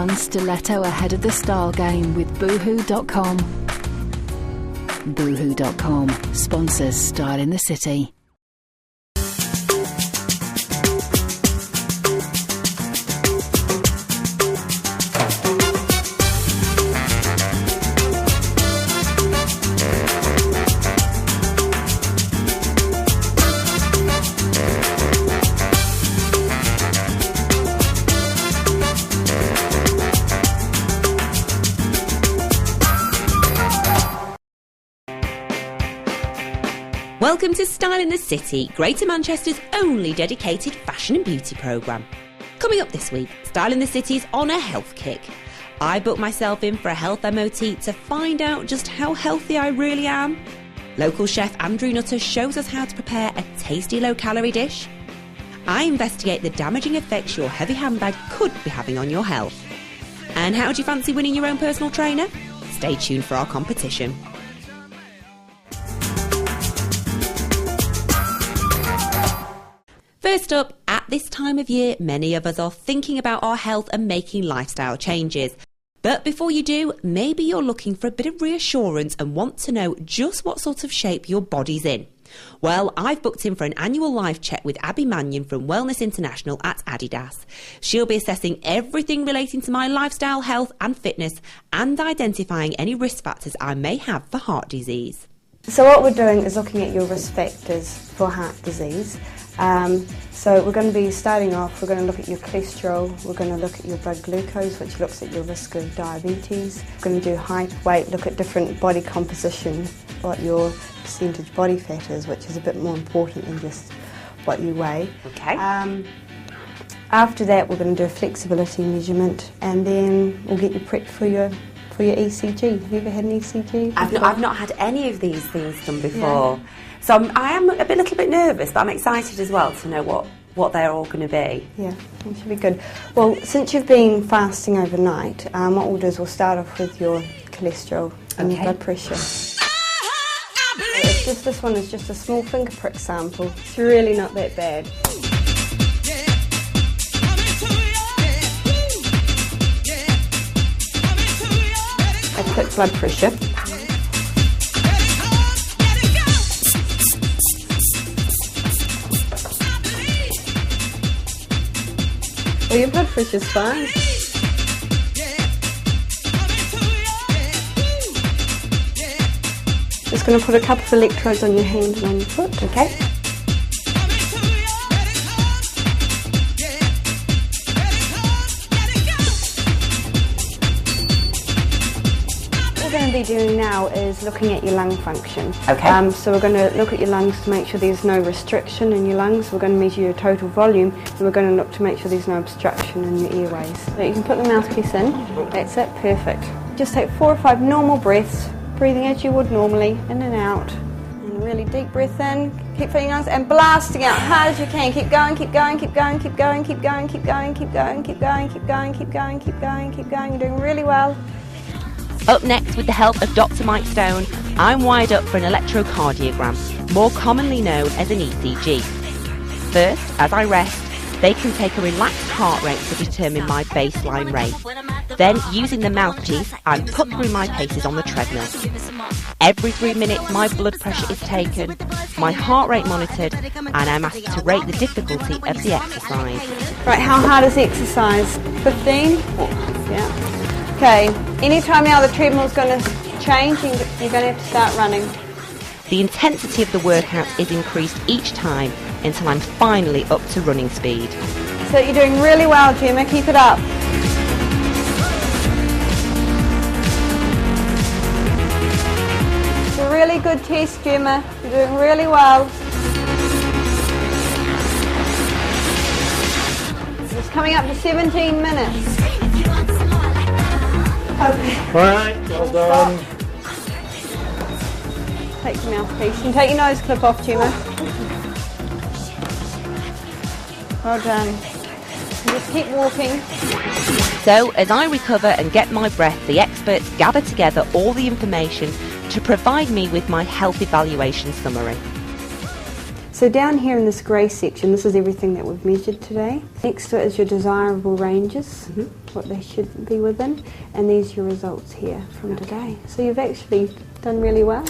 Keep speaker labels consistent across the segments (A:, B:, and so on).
A: one stiletto ahead of the style game with boohoo.com. Boohoo.com sponsors Style in the City.
B: Welcome to Style in the City, Greater Manchester's only dedicated fashion and beauty programme. Coming up this week, Style in the City's on a health kick. I booked myself in for a health MOT to find out just how healthy I really am. Local chef Andrew Nutter shows us how to prepare a tasty low-calorie dish. I investigate the damaging effects your heavy handbag could be having on your health. And how do you fancy winning your own personal trainer? Stay tuned for our competition. First up, at this time of year, many of us are thinking about our health and making lifestyle changes. But before you do, maybe you're looking for a bit of reassurance and want to know just what sort of shape your body's in. Well, I've booked in for an annual live check with Abby Mannion from Wellness International at Adidas. She'll be assessing everything relating to my lifestyle, health and fitness and identifying any risk factors I may have for heart disease.
C: So what we're doing is looking at your risk factors for heart disease. So we're going to be starting off, we're going to look at your cholesterol, we're going to look at your blood glucose, which looks at your risk of diabetes. We're going to do height, weight, look at different body composition, what your percentage body fat is, which is a bit more important than just what you weigh.
B: Okay.
C: After that, we're going to do a flexibility measurement, and then we'll get you prepped for your ECG. Have you ever had an ECG?
B: I've not had any of these things done before. Yeah. So I am a little bit nervous, but I'm excited as well to know what they're all going to be. Yeah,
C: it should be good. Well, since you've been fasting overnight, what we'll do is we'll start off with your cholesterol and your blood pressure. This one is just a small finger prick sample. It's really not that bad. A quick blood pressure. Well, your blood pressure's fine. Just going to put a couple of electrodes on your hand and on your foot, okay? What we're going to be doing now is looking at your lung function.
B: Okay.
C: So we're going to look at your lungs to make sure there's no restriction in your lungs. We're going to measure your total volume, and we're going to look to make sure there's no obstruction in your airways. So you can put the mouthpiece in. That's it, perfect. Just take 4 or 5 normal breaths, breathing as you would normally, in and out. And a really deep breath in. Keep feeling lungs and blasting out hard as you can. Keep going, keep going, keep going, keep going, keep going, keep going, keep going, keep going, keep going, keep going, keep going, keep going. You're doing really well.
B: Up next, with the help of Dr. Mike Stone, I'm wired up for an electrocardiogram, more commonly known as an ECG. First, as I rest, they can take a relaxed heart rate to determine my baseline rate. Then, using the mouthpiece, I'm put through my paces on the treadmill. Every 3 minutes, my blood pressure is taken, my heart rate monitored, and I'm asked to rate the difficulty of the exercise.
C: Right, how hard is the exercise? 15? Yeah. Okay, anytime now the treadmill's going to change, you're going to have to start running.
B: The intensity of the workout is increased each time until I'm finally up to running speed.
C: So you're doing really well, Jemma. Keep it up. It's a really good test, Jemma. You're doing really well. It's coming up to 17 minutes. Okay.
D: All right, well done.
C: Take your mouthpiece and take your nose clip off, Jemma. Well done. And just keep walking.
B: So, as I recover and get my breath, the experts gather together all the information to provide me with my health evaluation summary.
C: So down here in this grey section, this is everything that we've measured today. Next to it is your desirable ranges, what they should be within, and these are your results here from today. So you've actually done really well.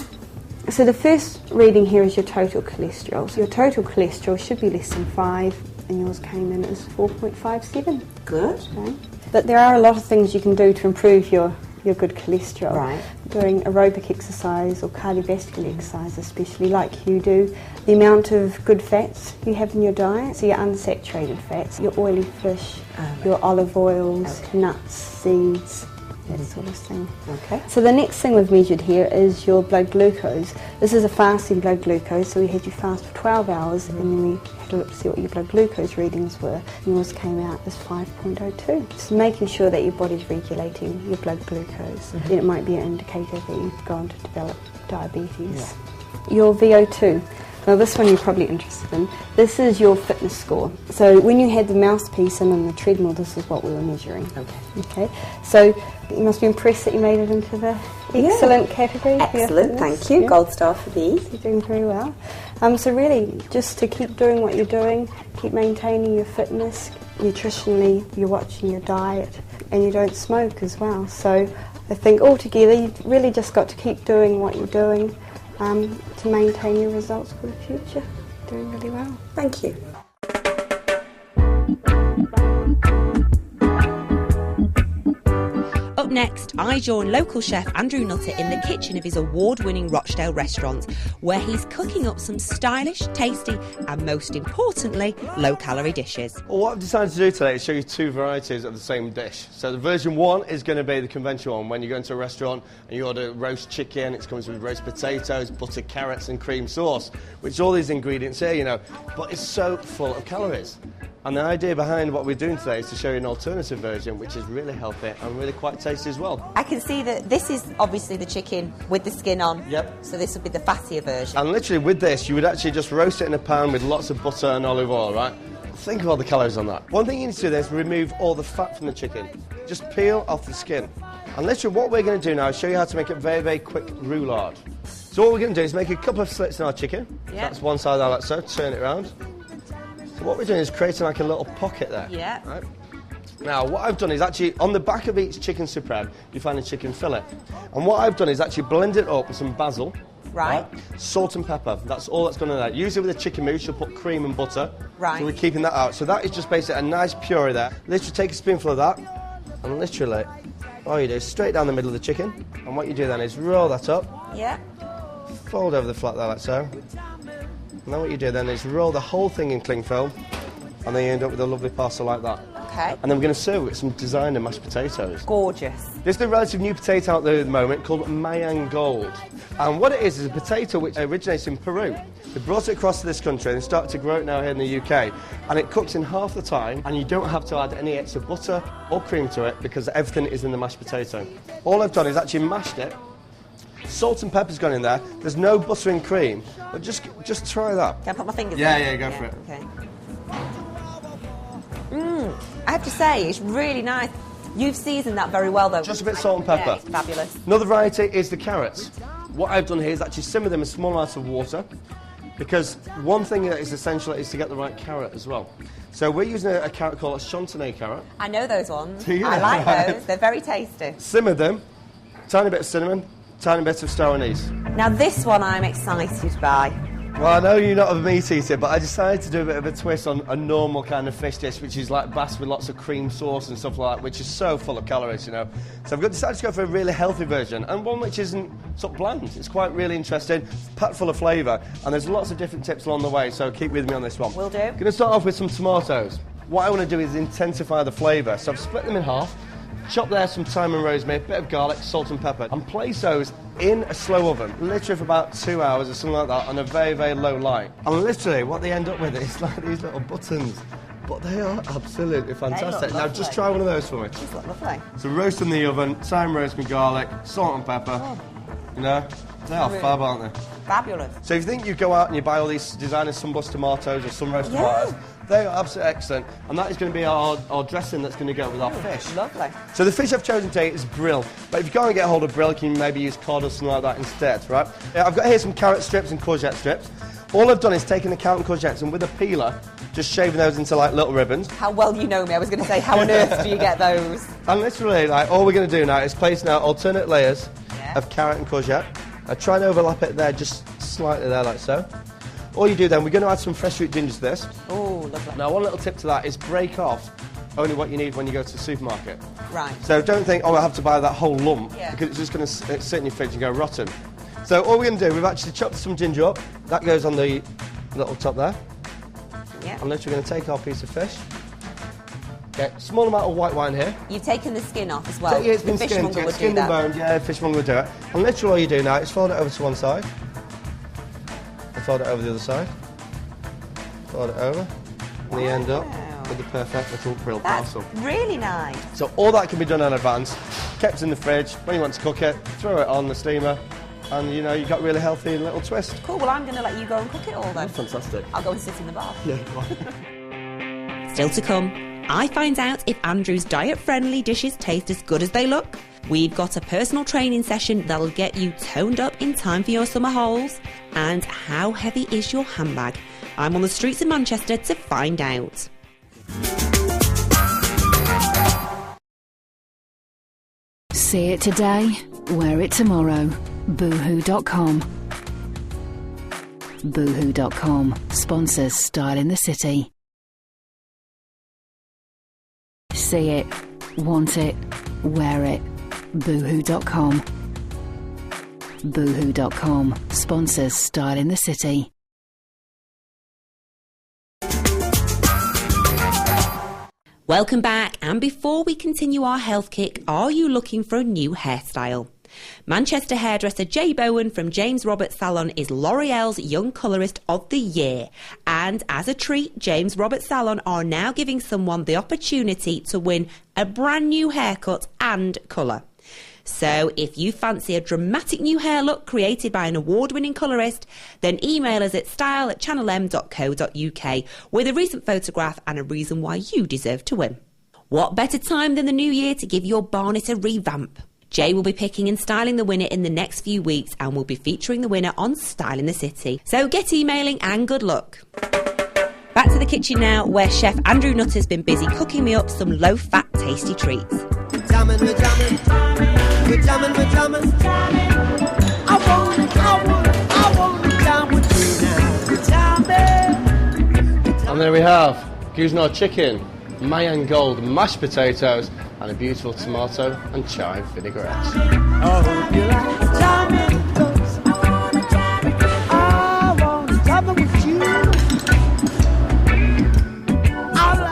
C: So the first reading here is your total cholesterol. So your total cholesterol should be less than 5, and yours came in as 4.57.
B: Good.
C: Okay. But there are a lot of things you can do to improve your good cholesterol.
B: Right.
C: Doing aerobic exercise or cardiovascular exercise especially, like you do. The amount of good fats you have in your diet, so your unsaturated fats, your oily fish, your olive oils, nuts, seeds, that sort of thing.
B: Okay.
C: So the next thing we've measured here is your blood glucose. This is a fasting blood glucose, so we had you fast for 12 hours and then we had a look to see what your blood glucose readings were. Yours came out as 5.02. So making sure that your body's regulating your blood glucose. Then it might be an indicator that you've gone to develop diabetes. Your VO2. Now this one you're probably interested in. This is your fitness score. So when you had the mouthpiece in on the treadmill, this is what we were measuring. Okay. So you must be impressed that you made it into the excellent category.
B: Excellent, thank you. Gold star for these.
C: You're doing very well. So really, just to keep doing what you're doing, keep maintaining your fitness, nutritionally, you're watching your diet, and you don't smoke as well. So I think altogether, you've really just got to keep doing what you're doing to maintain your results for the future. Doing really well.
B: Thank you. Up next, I join local chef Andrew Nutter in the kitchen of his award-winning Rochdale restaurant, where he's cooking up some stylish, tasty and, most importantly, low-calorie dishes.
D: Well, what I've decided to do today is show you 2 varieties of the same dish. So the version 1 is going to be the conventional one, when you go into a restaurant and you order roast chicken, it comes with roast potatoes, buttered carrots and cream sauce, which all these ingredients here, you know, but it's so full of calories. And the idea behind what we're doing today is to show you an alternative version, which is really healthy and really quite tasty as well.
B: I can see that this is obviously the chicken with the skin on.
D: Yep.
B: So this would be the fattier version.
D: And literally with this, you would actually just roast it in a pan with lots of butter and olive oil, right? Think of all the calories on that. One thing you need to do is remove all the fat from the chicken. Just peel off the skin. And literally what we're going to do now is show you how to make a very, very quick roulade. So what we're going to do is make a couple of slits in our chicken.
B: Yep.
D: That's one side like so, turn it around. So what we're doing is creating like a little pocket there.
B: Yeah.
D: Right? Now, what I've done is actually, on the back of each chicken supreme, you find a chicken fillet. And what I've done is actually blend it up with some basil.
B: Right.
D: Salt and pepper. That's all that's going to there. Usually with a chicken mousse, you'll put cream and butter.
B: Right.
D: So we're keeping that out. So that is just basically a nice puree there. Literally take a spoonful of that, and literally, all you do is straight down the middle of the chicken. And what you do then is roll that up.
B: Yeah.
D: Fold over the flat there like so. And then what you do then is roll the whole thing in cling film, and then you end up with a lovely parcel like that.
B: Okay.
D: And then we're going to serve it with some designer mashed potatoes.
B: Gorgeous.
D: There's a relative new potato out there at the moment called Mayan Gold. And what it is a potato which originates in Peru. They brought it across to this country and started to grow it now here in the UK. And it cooks in half the time, and you don't have to add any extra butter or cream to it because everything is in the mashed potato. All I've done is actually mashed it. Salt and pepper's gone in there. There's no butter and cream, but just try that.
B: Can I put my fingers in?
D: Yeah, go for it.
B: Okay. I have to say, it's really nice. You've seasoned that very well, though.
D: Just a bit of salt and pepper.
B: Yeah, it's fabulous.
D: Another variety is the carrots. What I've done here is actually simmer them in small amounts of water, because one thing that is essential is to get the right carrot as well. So we're using a carrot called a chantenay carrot.
B: I know those ones.
D: Do you?
B: I like those. They're very tasty.
D: Simmer them, tiny bit of cinnamon, tiny bit of star anise.
B: Now, this one I'm excited by.
D: Well, I know you're not a meat eater, but I decided to do a bit of a twist on a normal kind of fish dish, which is like bass with lots of cream sauce and stuff like that, which is so full of calories, you know. So I've decided to go for a really healthy version, and one which isn't sort of bland. It's quite really interesting, packed full of flavour, and there's lots of different tips along the way, so keep with me on this one.
B: Will do.
D: Going to start off with some tomatoes. What I want to do is intensify the flavour, so I've split them in half. Chop there some thyme and rosemary, bit of garlic, salt and pepper, and place those in a slow oven, literally for about 2 hours or something like that, on a very, very low light. And literally, what they end up with is like these little buttons, but they are absolutely fantastic. Now, just try one of those for me.
B: These look lovely.
D: So roast in the oven, thyme, rosemary, garlic, salt and pepper. You know, they are fab, aren't they?
B: Fabulous.
D: So if you think you go out and you buy all these designer sunburst tomatoes or sun roast tomatoes, they are absolutely excellent. And that is going to be our dressing that's going to go with our fish.
B: Lovely.
D: So the fish I've chosen today is brill. But if you can't get hold of brill, you can maybe use cod or something like that instead, right? I've got here some carrot strips and courgette strips. All I've done is taken the carrot and courgettes and with a peeler, just shaving those into like little ribbons.
B: How well you know me. I was going to say, how on earth do you get those?
D: And literally, like, all we're going to do now is place now alternate layers of carrot and courgette. I try and overlap it there, just slightly there, like so. All you do then, we're going to add some fresh root ginger to this.
B: Oh, lovely.
D: Now, one little tip to that is break off only what you need when you go to the supermarket.
B: Right.
D: So don't think, oh, I have to buy that whole lump,
B: Yeah.
D: because it's just going to sit in your fridge and go rotten. So all we're going to do, we've actually chopped some ginger up. That goes on the little top there.
B: Yeah.
D: And literally going to take our piece of fish. Okay, small amount of white wine here.
B: You've taken the skin off as well.
D: So, yeah, it's been
B: the
D: skinned,
B: fishmonger would do
D: skinned and
B: that.
D: boned, yeah, fishmonger would do it. And literally all you do now is fold it over to one side. And fold it over the other side. Fold it over. And you end up with the perfect little brill
B: That's
D: parcel.
B: really nice.
D: So all that can be done in advance, kept in the fridge. When you want to cook it, throw it on the steamer. And, you know, you've got a really healthy little twist.
B: Cool, well, I'm going to let you go and cook it all then.
D: Fantastic.
B: I'll go and sit in the bar.
D: Yeah.
B: Still to come, I find out if Andrew's diet-friendly dishes taste as good as they look. We've got a personal training session that'll get you toned up in time for your summer holes. And how heavy is your handbag? I'm on the streets of Manchester to find out.
A: See it today, wear it tomorrow. Boohoo.com. Boohoo.com sponsors Style in the City. See it, want it, wear it. Boohoo.com. Boohoo.com sponsors Style in the City.
B: Welcome back, and before we continue our health kick, are you looking for a new hairstyle? Manchester hairdresser Jay Bowen from James Roberts Salon is L'Oreal's Young Colourist of the Year. And as a treat, James Roberts Salon are now giving someone the opportunity to win a brand new haircut and colour. So if you fancy a dramatic new hair look created by an award-winning colourist, then email us at style@channelm.co.uk with a recent photograph and a reason why you deserve to win. What better time than the new year to give your barnet a revamp? Jay will be picking and styling the winner in the next few weeks and will be featuring the winner on Style in the City. So get emailing and good luck. Back to the kitchen now, where Chef Andrew Nutter's been busy cooking me up some low-fat, tasty treats.
E: We're jamming. I want to jam with you now. We're jamming.
D: And there we have Goosenard chicken, Mayan Gold mashed potatoes, and a beautiful tomato and chive vinaigrette.
E: I hope you like jamming, 'cause I want to jam with you.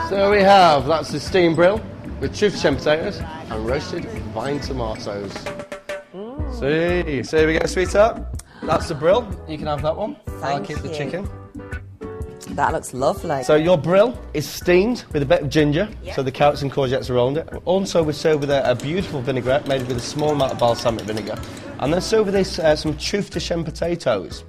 D: So there we have, that's the steam brill with truffle shem potatoes and roasted vine tomatoes. So here we go, sweetheart. That's the brill. You can have that one. I'll
B: Thank
D: keep the
B: you.
D: chicken.
B: That looks lovely.
D: So your brill is steamed with a bit of ginger, so the carrots and courgettes are around it. Also, we serve with a beautiful vinaigrette made with a small amount of balsamic vinegar. And then serve with this some truffle shem potatoes.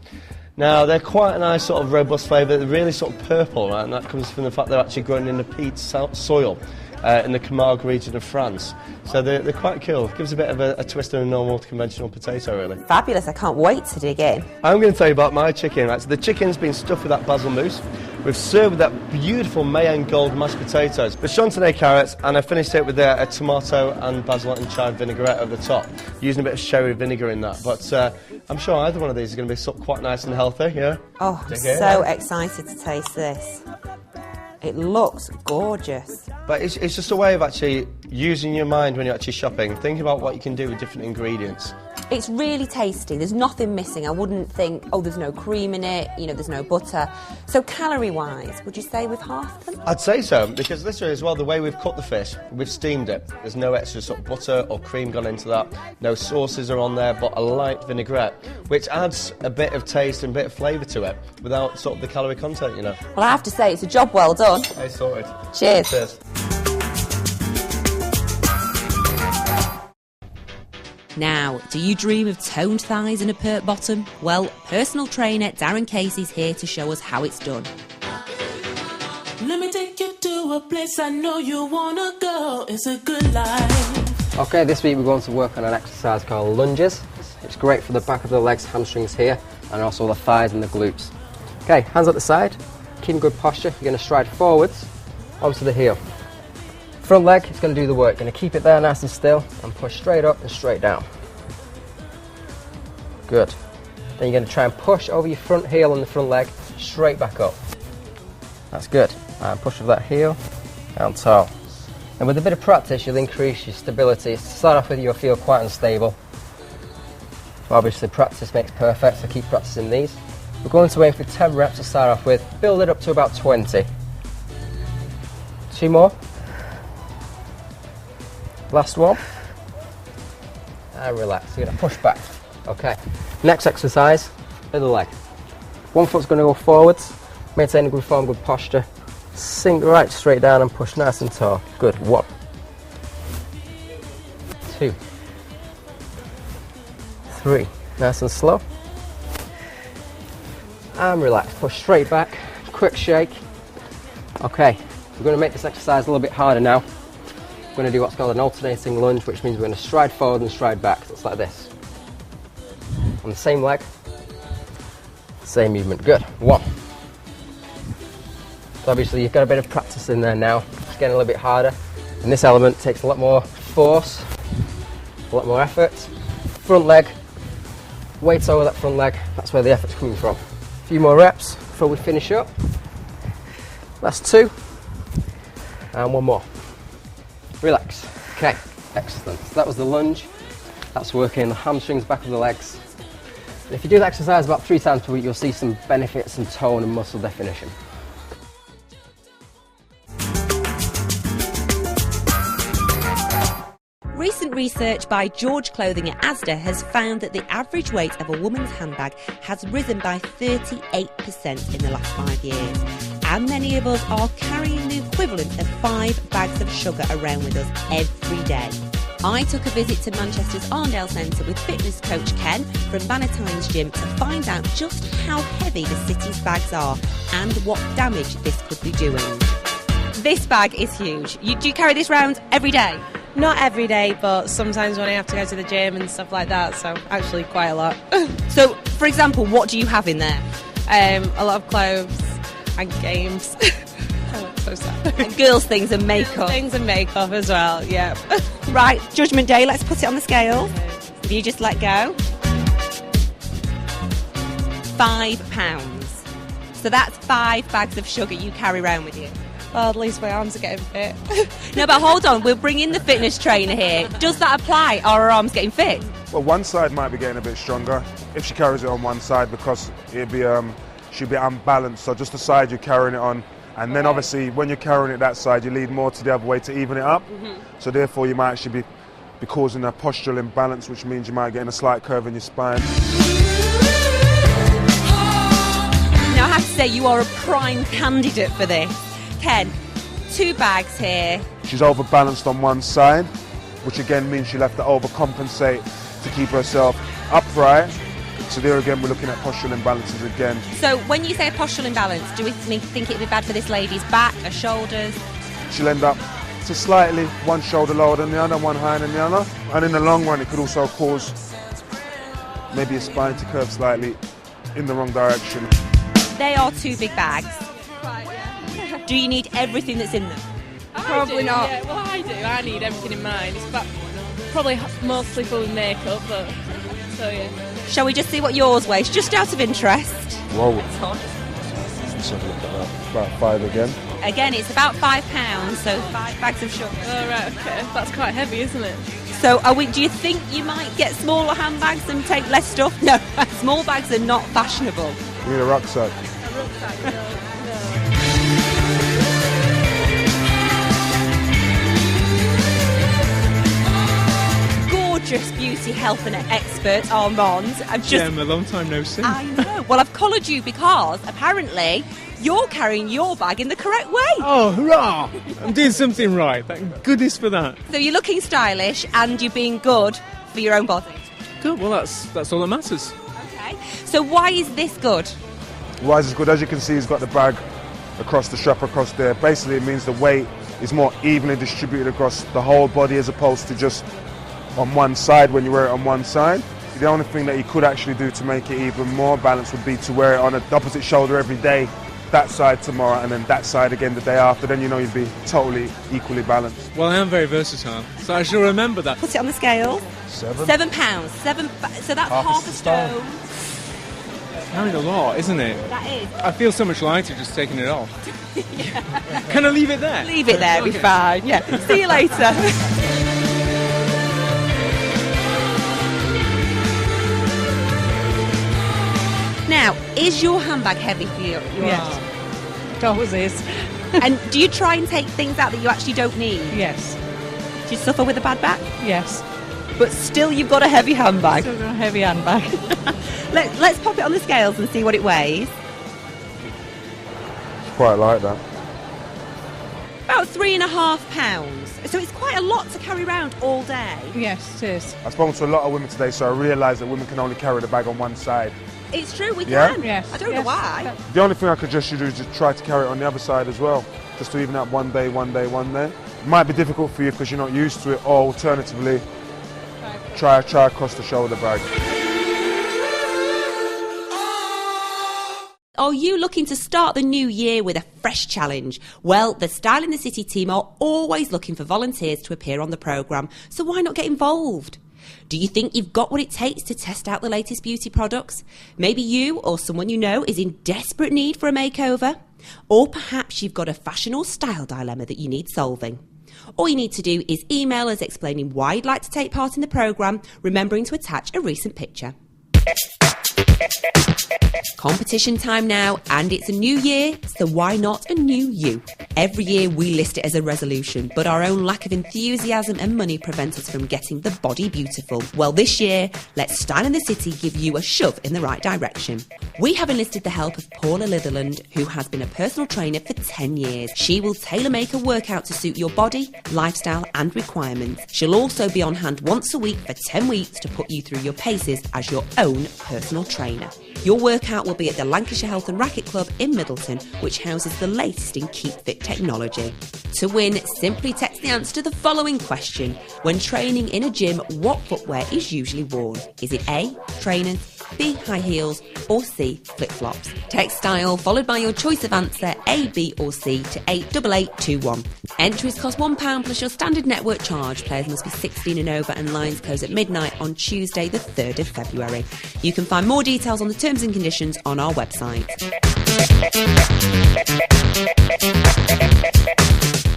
D: Now, they're quite a nice sort of robust flavour. They're really sort of purple, right? And that comes from the fact they're actually grown in the peat soil in the Camargue region of France. So they're quite cool. Gives a bit of a twist on a normal conventional potato, really.
B: Fabulous, I can't wait to dig in.
D: I'm going to tell you about my chicken. Right? So the chicken's been stuffed with that basil mousse. We've served with that beautiful Mayan Gold mashed potatoes, the chantenay carrots, and I finished it with a tomato and basil and chive vinaigrette over the top, using a bit of sherry vinegar in that. But I'm sure either one of these is going to be quite nice and healthy, yeah?
B: Oh, I'm so excited to taste this. It looks gorgeous.
D: But it's just a way of actually using your mind when you're actually shopping, thinking about what you can do with different ingredients.
B: It's really tasty. There's nothing missing. I wouldn't think, oh, there's no cream in it, you know, there's no butter. So calorie-wise, would you say with half them?
D: I'd say so, because literally as well, the way we've cooked the fish, we've steamed it. There's no extra sort of butter or cream gone into that. No sauces are on there, but a light vinaigrette, which adds a bit of taste and a bit of flavour to it, without sort of the calorie content, you know.
B: Well, I have to say, it's a job well done.
D: Hey, sorted.
B: Cheers.
D: Cheers.
B: Now, do you dream of toned thighs and a pert bottom? Well, personal trainer Darren Casey's here to show us how it's done.
F: Let me take you to a place I know you wanna go. It's a good life.
G: Okay, this week we're going to work on an exercise called lunges. It's great for the back of the legs, hamstrings here, and also the thighs and the glutes. Okay, hands at the side, keep in good posture. You're going to stride forwards onto the heel. Front leg is going to do the work. Going to keep it there nice and still and push straight up and straight down. Good. Then you're going to try and push over your front heel and the front leg straight back up. That's good. And push over that heel down tall. And with a bit of practice, you'll increase your stability. To start off with, you'll feel quite unstable. Obviously, practice makes perfect, so keep practicing these. We're going to aim for 10 reps to start off with. Build it up to about 20. 2 more. Last one. And relax. You're going to push back. Okay. Next exercise, other leg. One foot's going to go forwards. Maintain a good form, good posture. Sink right straight down and push nice and tall. Good. 1, 2, 3. Nice and slow. And relax. Push straight back. Quick shake. Okay. We're going to make this exercise a little bit harder now. We're going to do what's called an alternating lunge, which means we're going to stride forward and stride back. So it's like this. On the same leg. Same movement. Good. 1. So obviously you've got a bit of practice in there now. It's getting a little bit harder. And this element takes a lot more force, a lot more effort. Front leg, weight over that front leg. That's where the effort's coming from. A few more reps before we finish up. Last 2. And 1 more. Relax. Okay, excellent. So that was the lunge. That's working the hamstrings, back of the legs. And if you do the exercise about 3 times per week, you'll see some benefits in tone and muscle definition.
B: Recent research by George Clothing at Asda has found that the average weight of a woman's handbag has risen by 38% in the last 5 years. And many of us are carrying the equivalent of 5 bags of sugar around with us every day. I took a visit to Manchester's Arndale Centre with fitness coach Ken from Bannatyne's gym to find out just how heavy the city's bags are and what damage this could be doing. This bag is huge. Do you carry this around every day?
H: Not every day, but sometimes when I have to go to the gym and stuff like that, so actually quite a lot.
B: So, for example, what do you have in there?
H: A lot of clothes and games. Oh, so sad.
B: And girls' things and makeup.
H: Things and makeup as well, yeah.
B: Right, Judgment Day, let's put it on the scale. If you just let go. £5. So that's 5 bags of sugar you carry around with you.
H: Well, at least my arms are getting fit.
B: No, but hold on, we'll bring in the fitness trainer here. Does that apply? Are her arms getting fit?
I: Well, one side might be getting a bit stronger if she carries it on one side because she'll be unbalanced. So just the side you're carrying it on, and then obviously when you're carrying it that side, you lean more to the other way to even it up. So therefore, you might actually be causing a postural imbalance, which means you might get a slight curve in your spine.
B: Now, I have to say, you are a prime candidate for this. Ken, 2 bags here.
I: She's overbalanced on one side, which again means she'll have to overcompensate to keep herself upright. So there again, we're looking at postural imbalances again.
B: So when you say a postural imbalance, do we think it would be bad for this lady's back, her shoulders?
I: She'll end up to slightly one shoulder lower than the other, one higher than the other. And in the long run, it could also cause maybe a spine to curve slightly in the wrong direction.
B: They are 2 big bags. Do you need everything that's in them?
H: Probably not.
J: Yeah, well, I do. I need everything in mine. It's probably mostly for makeup, but so yeah.
B: Shall we just see what yours weighs, just out of interest?
I: Whoa. Let's have a look at that. About 5 again.
B: Again, it's about £5, so 5 bags of sugar.
J: Oh, right, okay. That's quite heavy, isn't it?
B: So do you think you might get smaller handbags and take less stuff? No, small bags are not fashionable.
I: You need a rucksack.
J: A rucksack, no.
B: Gorgeous beauty health and expert Armand.
K: Jemma, long time no see.
B: I know. Well, I've collared you because apparently you're carrying your bag in the correct way.
K: Oh, hurrah! I'm doing something right. Thank goodness for that.
B: So you're looking stylish and you're being good for your own body.
K: Good. Well, that's all that matters.
B: Okay. So why is this good?
I: Why is this good? As you can see, he's got the bag across the strap across there. Basically, it means the weight is more evenly distributed across the whole body as opposed to just on one side when you wear it on one side. The only thing that you could actually do to make it even more balanced would be to wear it on the opposite shoulder every day, that side tomorrow and then that side again the day after. Then you know you'd be totally equally balanced.
K: Well, I am very versatile, so I shall remember that.
B: Put it on the scale.
I: 7
B: pounds. So that's half a stone.
K: Carrying a lot, isn't it?
B: That is.
K: I feel so much lighter just taking it off. Can I leave it there?
B: Leave it there, be fine. Yeah. See you later. Now, is your handbag heavy for you?
H: Yes. It always is.
B: And do you try and take things out that you actually don't need?
H: Yes.
B: Do you suffer with a bad back?
H: Yes.
B: But still you've got a heavy handbag.
H: Still got a heavy handbag.
B: Let's pop it on the scales and see what it weighs.
I: It's quite like that.
B: About 3.5 pounds. So it's quite a lot to carry around all day.
H: Yes, it is.
I: I've spoken to a lot of women today, so I realised that women can only carry the bag on one side.
B: It's true, we
I: Yeah?
B: can.
H: Yes.
B: I don't know why.
I: The only thing I could suggest you do is just try to carry it on the other side as well, just to even out one day. It might be difficult for you because you're not used to it, or alternatively, try across the shoulder bag.
B: Are you looking to start the new year with a fresh challenge? Well, the Style in the City team are always looking for volunteers to appear on the programme, so why not get involved? Do you think you've got what it takes to test out the latest beauty products? Maybe you or someone you know is in desperate need for a makeover? Or perhaps you've got a fashion or style dilemma that you need solving. All you need to do is email us explaining why you'd like to take part in the programme, remembering to attach a recent picture. Competition time now, and it's a new year, so why not a new you? Every year we list it as a resolution, but our own lack of enthusiasm and money prevent us from getting the body beautiful. Well, this year, let Style in the City give you a shove in the right direction. We have enlisted the help of Paula Litherland, who has been a personal trainer for 10 years. She will tailor-make a workout to suit your body, lifestyle and requirements. She'll also be on hand once a week for 10 weeks to put you through your paces as your own personal trainer. Your workout will be at the Lancashire Health and Racquet Club in Middleton, which houses the latest in Keep Fit technology. To win, simply text the answer to the following question. When training in a gym, what footwear is usually worn? Is it A, trainers, B, high heels, or C, flip-flops? Text style followed by your choice of answer A, B or C to 88821. Entries cost £1 plus your standard network charge. Players must be 16 and over, and lines close at midnight on Tuesday the 3rd of February. You can find more details on the terms and conditions on our website.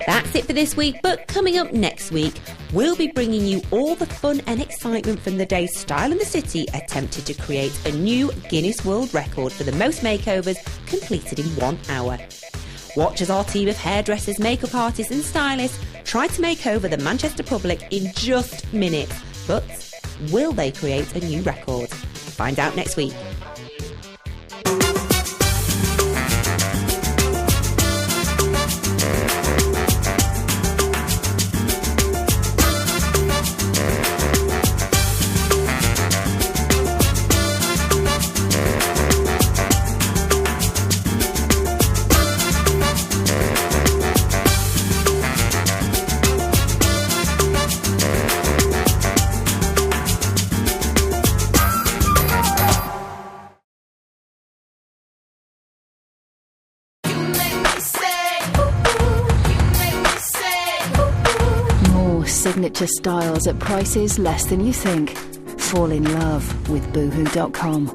B: That's it for this week, but coming up next week, we'll be bringing you all the fun and excitement from the day Style in the City attempted to create a new Guinness World Record for the most makeovers completed in 1 hour. Watch as our team of hairdressers, makeup artists and stylists try to make over the Manchester public in just minutes. But will they create a new record? Find out next week.
A: Signature styles at prices less than you think. Fall in love with boohoo.com.